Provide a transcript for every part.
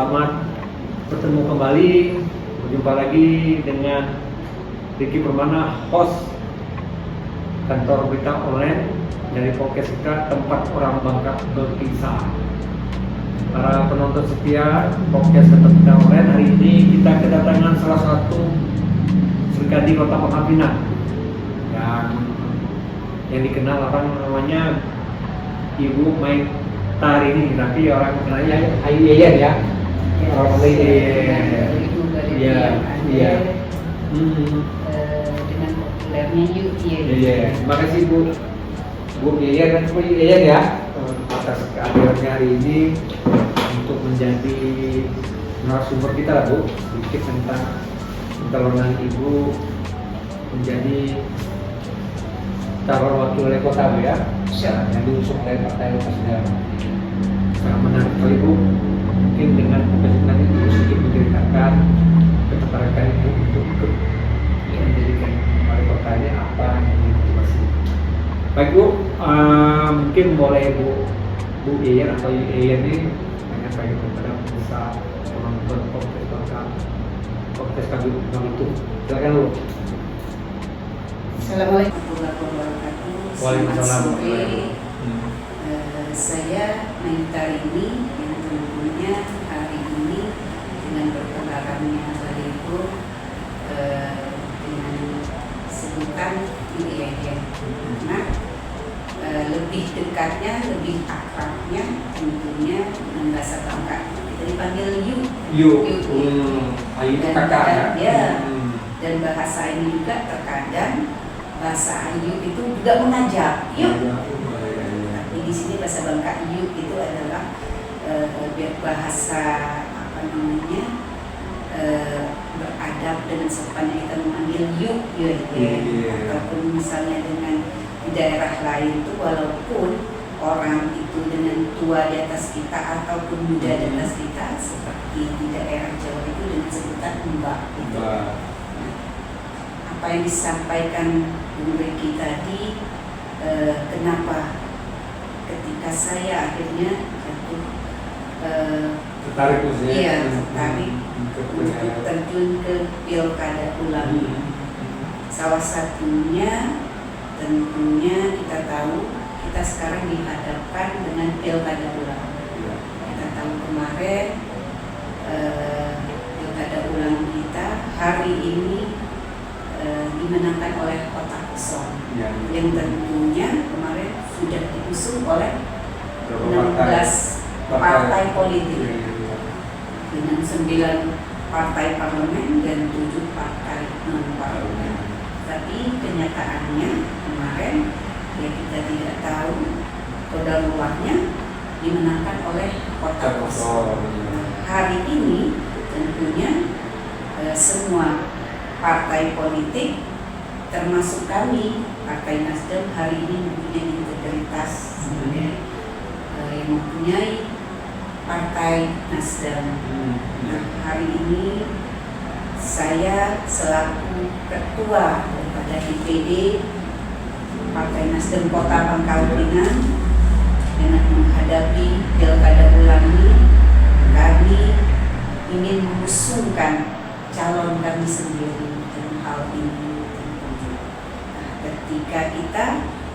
selamat bertemu kembali. Berjumpa lagi dengan Ricky Permana, host kantor berita online dari podcast kita, tempat orang Bangka berkisah. Para penonton setia podcast kantor berita online, hari ini kita kedatangan salah satu Serikandi Kota Pangkal Pinang yang dikenal orang namanya Ibu Maitarini, tapi orang kenalnya Ayu Yeyen ya. Orang Yeyen. Iya, iya. Dengan populernya Yu Yeyen. Iya. Terima kasih Bu Yeyen dan Bu Yeyen ya atas kehadirannya hari ini untuk menjadi narasumber kita lah Bu, sedikit tentang pencalonan Ibu menjadi calon wakil wali kota Bu ya, yang diusung oleh Partai Nasdem. Sangat menarik sekali Bu. Mungkin dengan kepentingan itu sedikit menceritakan ketertarikan Ibu untuk menjadikan wali kota ini apa yang dimotivasi. Baik Bu, mungkin boleh Bu Yeyen atau Yeyen ini menyampaikan kepada pemirsa penonton podcast kami itu. Silakan Bu. Assalamualaikum warahmatullahi wabarakatuh. Waalaikumsalam. Saya Maitarini yang tentunya hari ini dengan berkembangnya beliau dengan sebutan Yeyen. Karena lebih dekatnya, lebih akrabnya tentunya dengan bahasa Bangka kita dipanggil Yu. Ayu itu kakak ya. Dan bahasa ini juga terkadang bahasa Ayu itu juga mengajak yuk. Tapi di sini bahasa Bangka Yu itu adalah bahasa apa namanya beradab dengan sopannya kita memanggil yuk ya. Ataupun misalnya dengan di daerah lain itu walaupun orang itu dengan tua di atas kita ataupun muda di atas kita, seperti di daerah Jawa itu dengan sebutan Mbak itu. Apa yang disampaikan Bung Ricky tadi, kenapa ketika saya akhirnya tertarik tertarik untuk terjun ke pilkada ulang. Salah satunya tentunya kita tahu kita sekarang dihadapkan dengan pilkada ulang. Kita tahu kemarin pilkada ulang kita hari ini dimenangkan oleh Kota Kosong yang tentunya kemarin sudah diusung oleh 16 partai politik dengan 9 partai parlemen dan 7 partai non-parlemen. Tapi kenyataannya kemarin ya kita tidak tahu kodarullahnya dimenangkan oleh Kota Kosong. Hari ini tentunya semua partai politik termasuk kami Partai Nasdem hari ini mempunyai integritas sebagai yang mempunyai Partai Nasdem. Nah, hari ini saya selaku ketua daripada DPD Partai Nasdem Kota Pangkal Pinang dengan menghadapi pilkada ulang ini, kami ingin mengusungkan calon kami sendiri dalam hal ini. Nah, ketika kita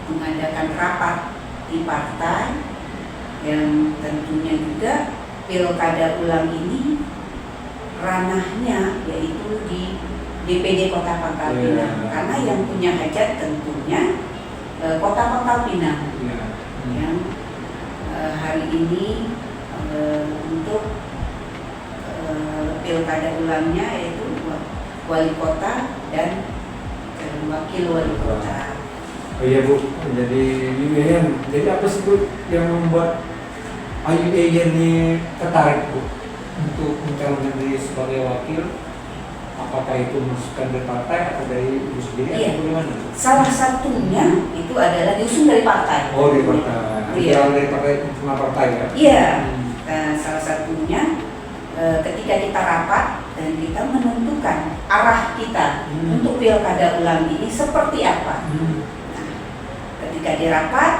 mengadakan rapat di partai yang tentunya juga pilkada ulang ini ranahnya yaitu di DPD Kota Pangkal Pinang, karena yang punya hajat tentunya Kota Pangkal Pinang yang hari ini untuk pilkada ulangnya yaitu wali kota dan wakil wali kota. Oh iya Bu, jadi Yeyen. Jadi apa sih Bu yang membuat Ayu Yeyen ini tertarik Bu untuk mencalonkan diri sebagai wakil? Apakah itu masukan dari partai atau dari Ibu sendiri atau bagaimana? Salah satunya itu adalah diusung dari partai. Oh dari partai. Iya. Dari partai, cuma partai ya? Iya. Salah satunya ketika kita rapat dan kita menentukan arah kita untuk pilkada ulang ini seperti apa. Nah, ketika di rapat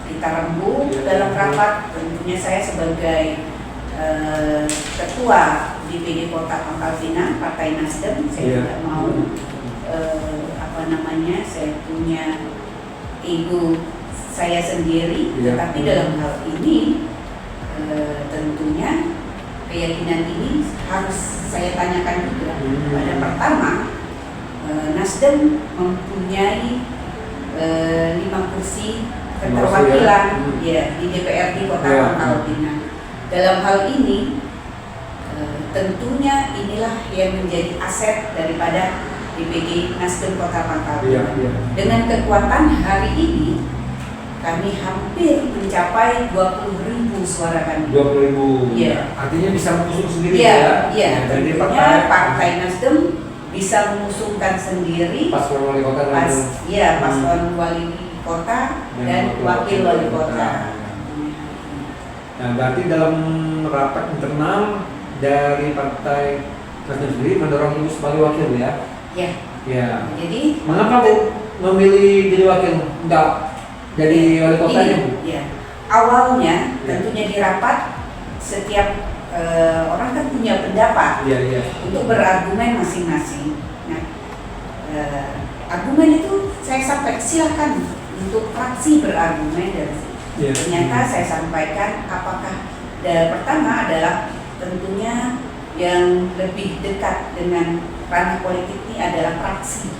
kita rembuk dalam rapat, tentunya saya sebagai ketua DPD Kota Pangkal Pinang Partai Nasdem, saya tidak mau saya punya ego saya sendiri, tetapi dalam hal ini tentunya keyakinan ini harus saya tanyakan juga. Pada pertama, Nasdem mempunyai 5 kursi keterwakilan di DPRD Kota Pangkal Pinang. Dalam hal ini tentunya inilah yang menjadi aset daripada DPD Nasdem Kota Pangkal Pinang. Dengan kekuatan hari ini kami hampir mencapai 20.000 suara kami. 20.000. Iya. Artinya bisa mengusung sendiri Iya. Jadi Tentunya Partai Nasdem bisa mengusungkan sendiri paslon wali kota paslon wali kota dan wakil wali kota. Nah, berarti dalam rapat internal dari Partai Nasdem sendiri mendorong Ibu sebagai wakil ya? Ya. Jadi mengapa Bu memilih jadi wakil? Enggak jadi wali kotanya Bu? Iya. Awalnya tentunya di rapat setiap orang kan punya pendapat untuk berargumen masing-masing. Nah, argumen itu saya sampaikan, silakan untuk fraksi berargumen dan ternyata saya sampaikan apakah pertama adalah tentunya yang lebih dekat dengan ranah politik ini adalah fraksi,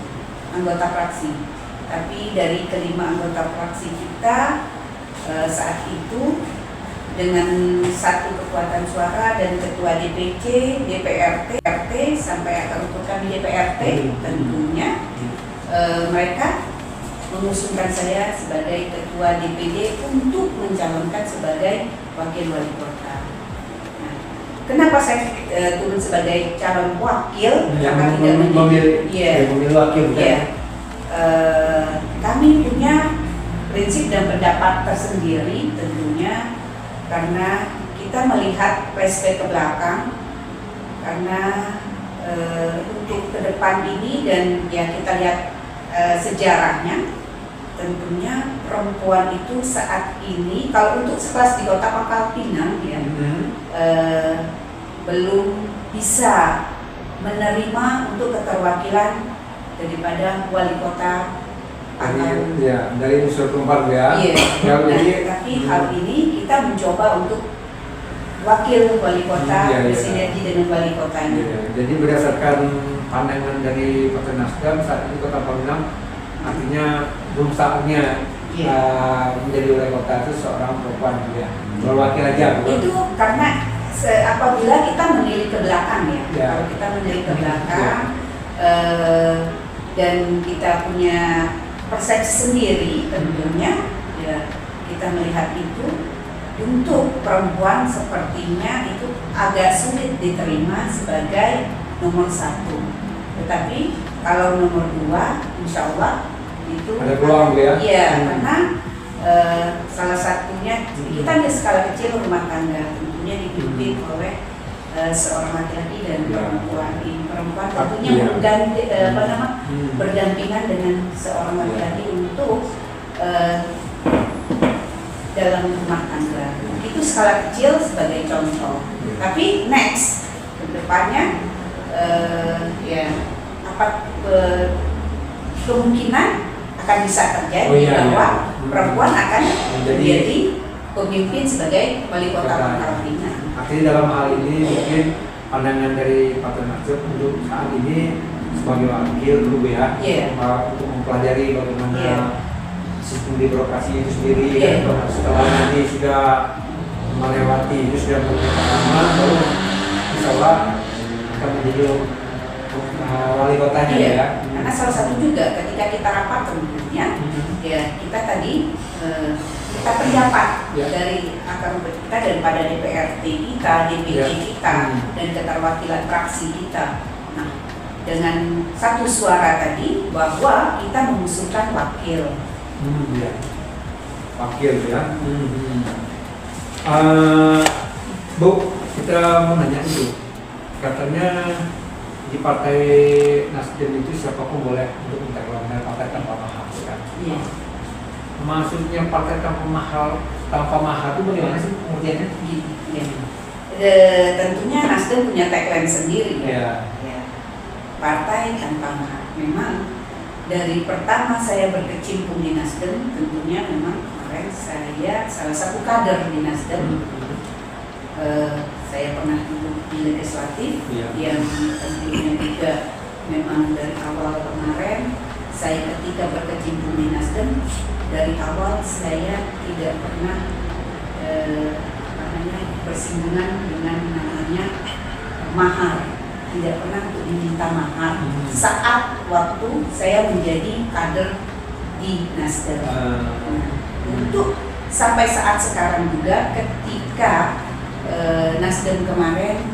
anggota fraksi. Tapi dari kelima anggota fraksi kita saat itu dengan satu kekuatan suara dan ketua DPC, DPRT, RT sampai akar rumput kami DPRT, tentunya mereka mengusungkan saya sebagai ketua DPD untuk mencalonkan sebagai wakil wali kota. Nah, kenapa saya turun sebagai calon wakil? Karena tidak memilih wakil. Kami punya prinsip dan pendapat tersendiri tentunya. Karena kita melihat flashback ke belakang, karena untuk ke depan ini dan ya kita lihat sejarahnya, tentunya perempuan itu saat ini kalau untuk sekelas di Kota Pangkal Pinang ya belum bisa menerima untuk keterwakilan daripada wali kota. Dari unsur perempuan Tapi hal ini kita mencoba untuk wakil wali kota bersinergi dengan wali kotanya. Jadi berdasarkan pandangan dari Partai Nasdem saat ini Kota Pinang artinya belum saatnya menjadi wali kota itu seorang perempuan berwakil aja. Itu karena apabila kita melirik ke belakang kalau kita melirik ke belakang dan kita punya persepsi sendiri tentunya kita melihat itu untuk perempuan sepertinya itu agak sulit diterima sebagai nomor 1. Tetapi kalau nomor 2 insya Allah itu ada peluang karena salah satunya kita di skala kecil rumah tangga tentunya dipimpin oleh seorang laki-laki dan perempuan tentunya berdampingan dengan seorang laki-laki untuk dalam rumah tangga. Itu skala kecil sebagai contoh. Tapi next kedepannya kemungkinan akan bisa terjadi bahwa perempuan akan menjadi pemimpin sebagai wali kota Pangkal Pinang. Artinya dalam hal ini mungkin pandangan dari Partai Nasdem untuk saat ini sebagai wakil dulu untuk mempelajari bagaimana sistem di birokrasi itu sendiri setelah nanti sudah melewati itu sudah berpengalaman baru insya Allah akan menjadi wali kotanya Karena salah satu juga ketika kita rapat tentunya kita tadi kita pendapat dari akar rumput kita daripada DPRT kita, DPD kita dan keterwakilan fraksi kita. Nah, dengan satu suara tadi bahwa kita mengusulkan wakil. Wakil Bu, kita mau nanya itu. Katanya di Partai Nasdem itu siapapun boleh untuk mencalonkan partai tanpa mahal, kan? Maksudnya partai tanpa mahal itu bagaimana sih pengertiannya? Tentunya Nasdem punya tagline sendiri Ya. ya. Partai tanpa mahar. Memang dari pertama saya berkecimpung di Nasdem, tentunya memang kemarin saya salah satu kader di Nasdem. Saya pernah duduk di legislatif yang tentunya juga memang dari awal kemarin saya ketika berkecimpung di Nasdem, dari awal saya tidak pernah bersinggungan dengan namanya mahar, tidak pernah untuk diminta mahar saat waktu saya menjadi kader di Nasdem. Untuk sampai saat sekarang juga ketika Nasdem kemarin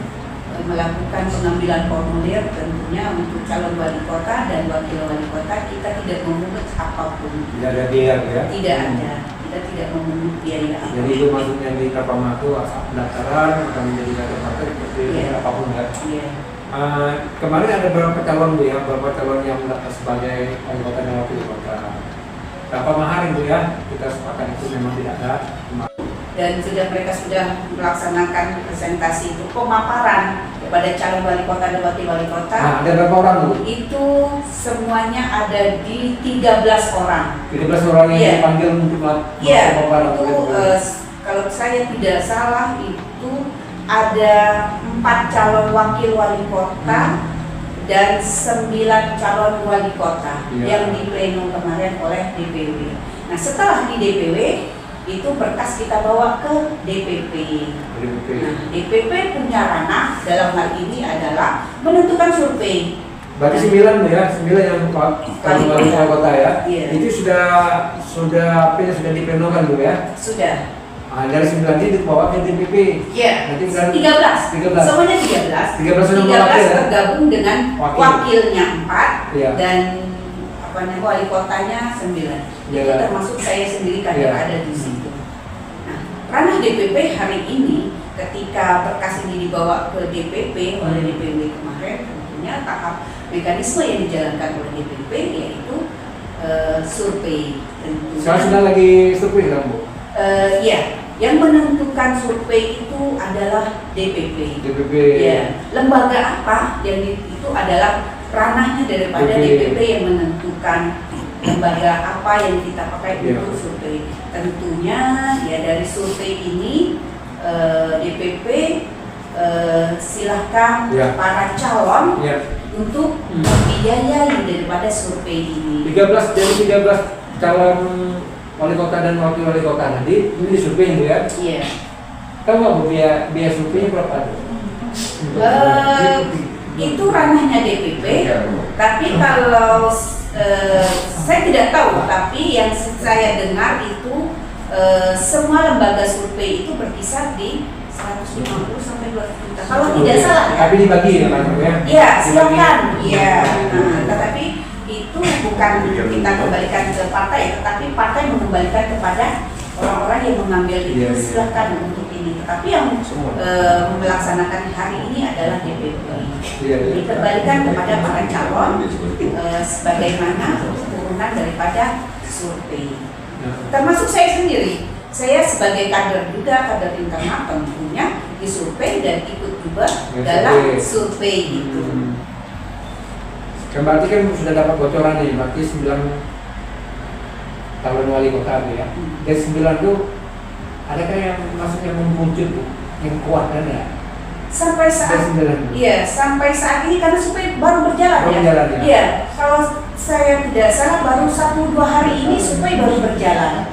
melakukan pengambilan formulir tentunya untuk calon wali kota dan wakil wali kota, kita tidak memungut apapun. Tidak ada biaya ya? Tidak ada. Kita tidak memungut biaya apapun. Jadi itu maksudnya di Kapama itu pendaftaran akan menjadi kader partai seperti apapun ya? Iya. Kemarin ada beberapa calon Bu ya, beberapa calon yang mendaftar sebagai wali kota dan wakil kota. Berapa mahar itu ya? Kita sepakat itu memang tidak ada. Dan mereka sudah melaksanakan presentasi itu pemaparan kepada calon wali kota dan wakil wali kota. Nah, ada berapa orang Bu? Itu semuanya ada di 13 orang. 13 orang yang dipanggil untuk pemaparan. Itu kalau saya tidak salah itu ada 4 calon wakil wali kota dan 9 calon wali kota yang di pleno kemarin oleh DPW. Nah, setelah di DPW itu berkas kita bawa ke DPP. Nah, DPP punya ranah dalam hal ini adalah menentukan survei. Berarti 9 ya, 9 yang wali kota ya. Itu sudah diplenokan Bu ya? Sudah. Dari 9 ini dibawa ke DPP. Iya. Nanti 13. Semuanya 13 tergabung dengan wakilnya 4 dan wali kotanya 9. Itu termasuk saya sendiri kader ada di situ. Nah, ranah DPP hari ini ketika berkas ini dibawa ke DPP oleh DPW kemarin, tentunya tahap mekanisme yang dijalankan oleh DPP yaitu survei. Sekarang sudah lagi survei kan Bu? Iya. Yang menentukan survei itu adalah DPP. Ya. Lembaga apa yang itu adalah ranahnya daripada DPP yang menentukan lembaga apa yang kita pakai untuk survei. Tentunya ya dari survei ini DPP silahkan para calon untuk membiayai daripada survei ini. 13 dari 13 calon wali kota dan wakil wali kota tadi ini disurvei Bu ya? Iya. Tahu nggak Bu biaya surveinya berapa? Itu ranahnya DPP, tapi kalau saya tidak tahu, tapi yang saya dengar itu semua lembaga survei itu berkisar di 150 sampai 200 juta. Kalau tidak salah ya. Tapi dibagi ya Mas ya? Iya, silakan. Iya. Tetapi itu bukan kita kembalikan ke partai, tetapi partai mengembalikan kepada orang-orang yang mengambil itu silakan untuk ini. Tetapi yang melaksanakan hari ini adalah DPP. Dikembalikan kepada para calon sebagaimana turunan daripada survei. Termasuk saya sendiri. Saya sebagai kader juga, kader internal tentunya disurvei dan ikut juga dalam survei itu. Berarti kan sudah dapat bocoran nih, berarti 9 calon wali kota ya. Dari 9 itu adakah yang masuk yang muncul yang kuat kan ya? Sampai saat sampai saat ini karena survei baru berjalan ya. Iya, kalau saya tidak salah baru 1-2 hari ini survei baru berjalan.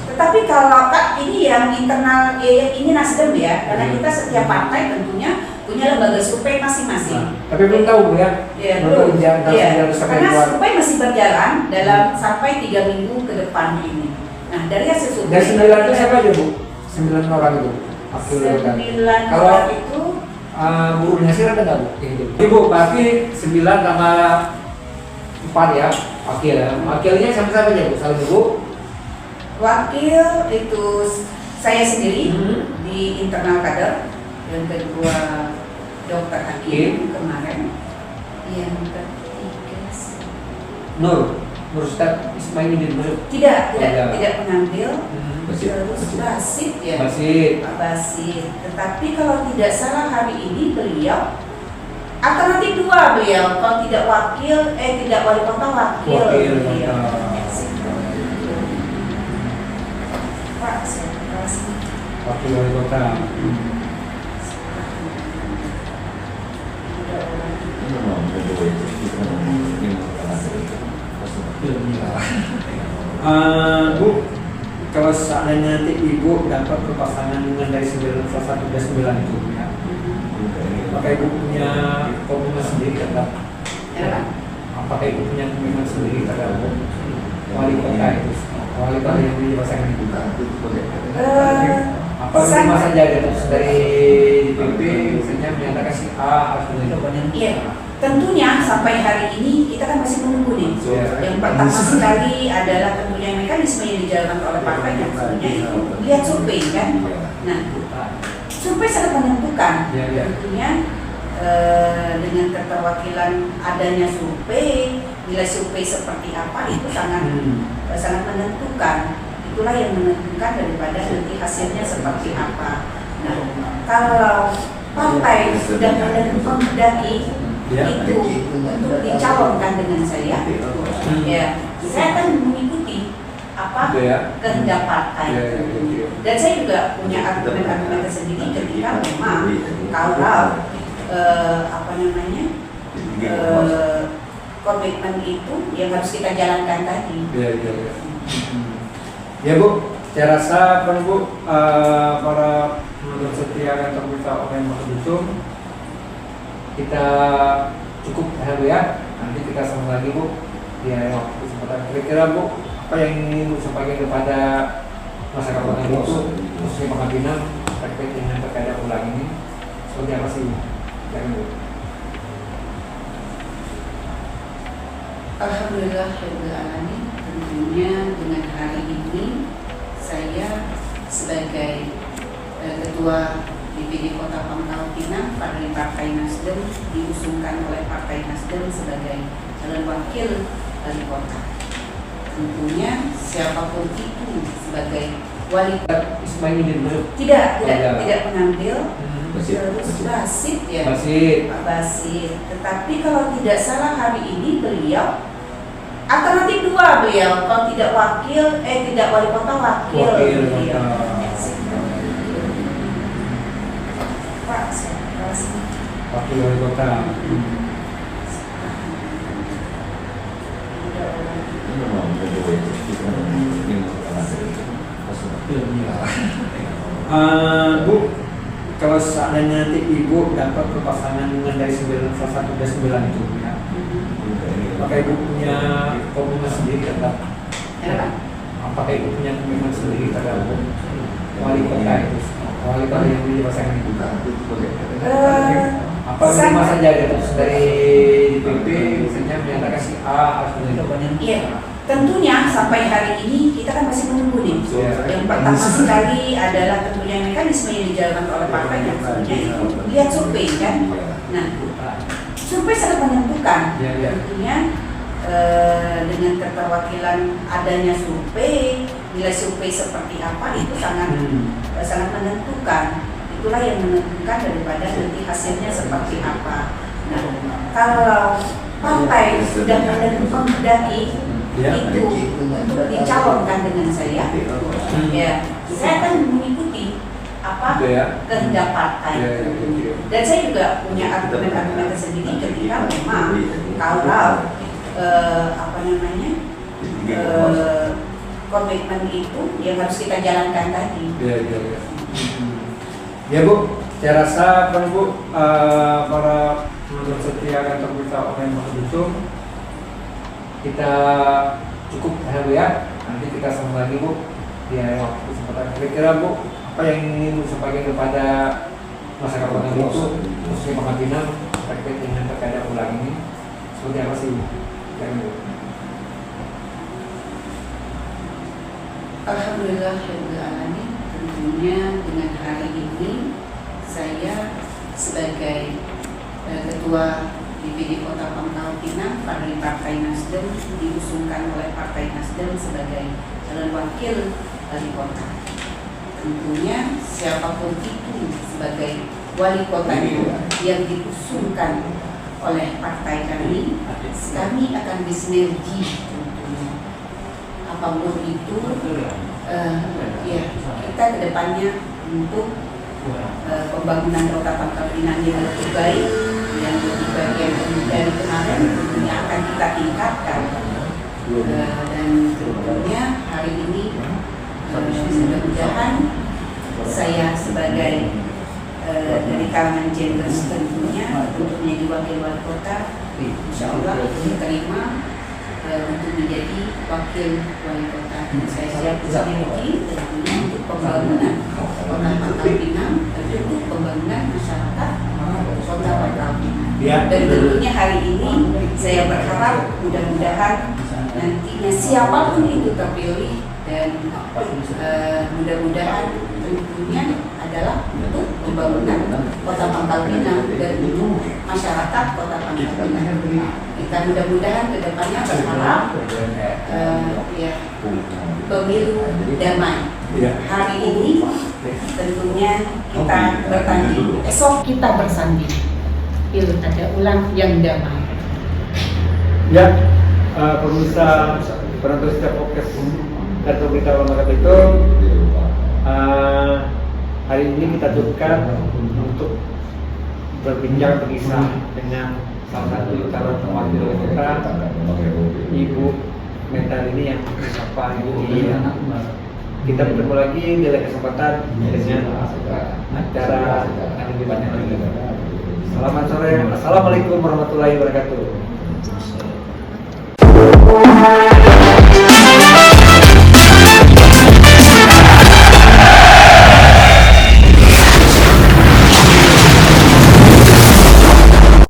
Tetapi kalau ini yang internal ini Nasdem ya, karena kita setiap partai tentunya punya lembaga survei masing-masing. Tapi belum tahu Bu ya? Belum. Karena survei masih berjalan dalam sampai 3 minggu ke depan ini. Nah, dari hasil survei. Dari 9 itu siapa aja Bu? 9 orang itu. 9 orang itu. Gurunya sih ada nggak Bu? Ibu, berarti 9 sama 4 ya, wakil ya. Wakilnya siapa aja Bu? Salah Bu? Wakil itu saya sendiri di internal kader, yang kedua Dr. Hakim kemarin, yang ketiga Nur Nur Ustadz Ismailuddin masuk? Tidak mengambil. Basit. Terus Basit ya. Basit. Pak Basit. Tetapi kalau tidak salah hari ini beliau atau nanti dua beliau, kalau tidak tidak wali kota wakil beliau. Pak, siapa sih? Wakil wali kota. Bu, kalau seandainya nanti ibu dapat berpasangan dengan dari salah satu dari 9 itu ya, apakah ibu punya komitmen sendiri terhadap apakah ibu punya komitmen sendiri terhadap wali kota itu, wali kota yang menjadi pasangan ibu? Apa cuma saja dari DPP misalnya menyatakan si A harus menjadi? Iya, tentunya sampai hari ini kita kan masih menunggu nih. Yang pertama sekali adalah tentunya mekanisme yang dijalankan oleh partai yang tentunya itu lihat survei kan. Nah, survei sangat menentukan. Tentunya dengan keterwakilan adanya survei, nilai survei seperti apa itu sangat menentukan. Itulah yang menentukan daripada nanti hasilnya seperti apa. Nah, kalau partai sudah menghendaki itu untuk dicalonkan dengan saya, ya saya akan mengikuti apa kehendak partai. Dan saya juga punya argumen-argumen tersendiri ketika memang kalau komitmen itu yang harus kita jalankan tadi. Ya Bu, saya rasa Bu, para penonton setia kantor berita online Mahfudusum, kita cukup ya. Nanti kita sambung lagi Bu di waktu kesempatan. Kira-kira Bu, apa yang ingin Bu sampaikan kepada masyarakat Kota itu, khususnya Pangkal Pinang terkait dengan pilkada ulang ini, seperti apa sih? Jangan Bu. Alhamdulillahirrahmanirrahim. Tentunya dengan hari ini saya sebagai Ketua DPD Kota Pangkal Pinang dari Partai Nasdem diusungkan oleh Partai Nasdem sebagai calon wakil wali kota. Tentunya siapapun itu sebagai wali kota Ismailuddin masuk? tidak mengambil. Terus Basit ya. Pak Basit. Tetapi kalau tidak salah hari ini beliau atau nanti dua beliau, kalau tidak tidak wali kota wakil beliau. Pak, siapa sih? Wakil wali kota. Bu, kalau seandainya nanti ibu dapat berpasangan dengan dari salah satu dari 9 itu ya, apakah ibu punya komitmen sendiri terhadap apakah ibu punya komitmen sendiri terhadap wali kota itu, wali kota yang menjadi pasangan ibu? Apa cuma saja dari DPP misalnya menyatakan si A harus menjadi? Iya, tentunya sampai hari ini kita kan masih menunggu nih. Yang pertama sekali adalah tentunya mekanisme yang dijalankan oleh partai yang tentunya itu lihat survei kan. Nah, survei sangat menentukan. Tentunya dengan keterwakilan adanya survei, nilai survei seperti apa itu sangat menentukan. Itulah yang menentukan daripada nanti hasilnya seperti apa. Nah, kalau partai sudah menghendaki itu untuk dicalonkan dengan saya, ya saya akan mengikuti apa kehendak partai. Dan saya juga punya argumen-argumen tersendiri ketika memang kalau komitmen itu yang harus kita jalankan tadi. Ya Bu, saya rasa Bu, para penonton setia kantor berita online Mahfudusum, kita cukup ya. Nanti kita sambung lagi Bu di waktu kesempatan. Kira-kira Bu, apa yang ingin Bu sampaikan kepada masyarakat Kota itu, khususnya Pangkal Pinang terkait dengan pilkada ulang ini, seperti apa sih? Jangan Bu. Alhamdulillahirrahmanirrahim. Tentunya dengan hari ini saya sebagai Ketua DPD Kota Pangkal Pinang dari Partai Nasdem diusungkan oleh Partai Nasdem sebagai calon wakil wali kota. Tentunya siapapun itu sebagai wali kotanya yang diusungkan oleh partai kami akan bersinergi tentunya. Apapun itu, ya kita kedepannya untuk pembangunan Kota Pangkal Pinang yang lebih baik, yang lebih baik yang dari kemarin tentunya akan kita tingkatkan. Dan tentunya hari ini mudah-mudahan saya sebagai dari kalangan Genders tentunya untuk menjadi wakil wali kota, insya Allah diterima untuk menjadi wakil wali kota. Saya siap bersinergi tentunya untuk pembangunan Kota Pangkal Pinang, untuk pembangunan masyarakat Kota Pangkal Pinang. Dan tentunya hari ini saya berharap mudah-mudahan nantinya siapapun itu terpilih, dan mudah-mudahan tentunya adalah untuk pembangunan Kota Pangkal Pinang dan untuk masyarakat Kota Pangkal Pinang. Kita mudah-mudahan kedepannya berharap ya pemilu damai. Hari ini tentunya kita bertanding, esok kita bersanding. Pilkada ulang yang damai. Ya, pemirsa penonton setiap podcast dan berita masyarakat itu, hari ini kita cukupkan untuk berbincang berkisah dengan salah satu calon wakil wali kota, Ibu Mentan ini yang disapa ini. Kita bertemu lagi di lain kesempatan dengan acara yang lebih banyak lagi. Selamat sore, assalamualaikum warahmatullahi wabarakatuh.